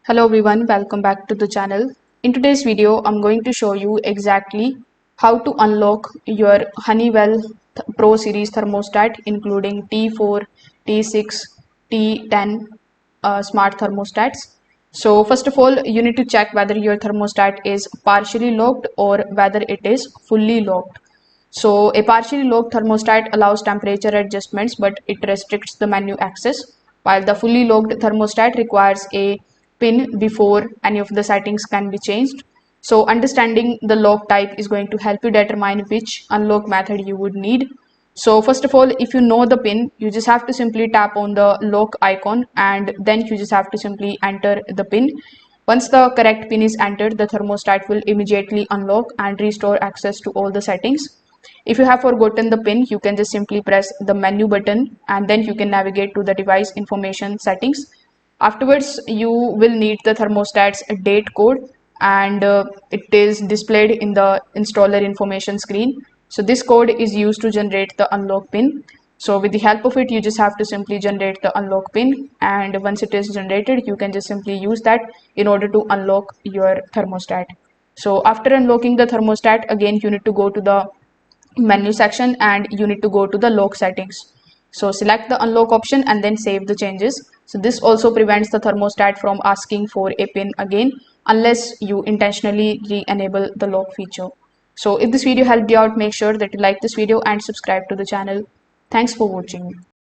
Hello everyone, welcome back to the channel. In today's video, I'm going to show you exactly how to unlock your Honeywell Pro Series thermostat including T4, T6, T10 smart thermostats. So first of all, you need to check whether your thermostat is partially locked or whether it is fully locked. So a partially locked thermostat allows temperature adjustments, but it restricts the menu access, while the fully locked thermostat requires a pin before any of the settings can be changed. So understanding the lock type is going to help you determine which unlock method you would need. So first of all, if you know the pin, you just have to simply tap on the lock icon and then you just have to simply enter the pin. Once the correct pin is entered, the thermostat will immediately unlock and restore access to all the settings. If you have forgotten the pin, you can just simply press the menu button and then you can navigate to the device information settings. Afterwards, you will need the thermostat's date code and it is displayed in the installer information screen. So this code is used to generate the unlock pin. So with the help of it, you just have to simply generate the unlock pin, and once it is generated, you can just simply use that in order to unlock your thermostat. So after unlocking the thermostat, again you need to go to the menu section and you need to go to the lock settings. So select the unlock option and then save the changes. So this also prevents the thermostat from asking for a pin again unless you intentionally re-enable the lock feature. So if this video helped you out, make sure that you like this video and subscribe to the channel. Thanks for watching.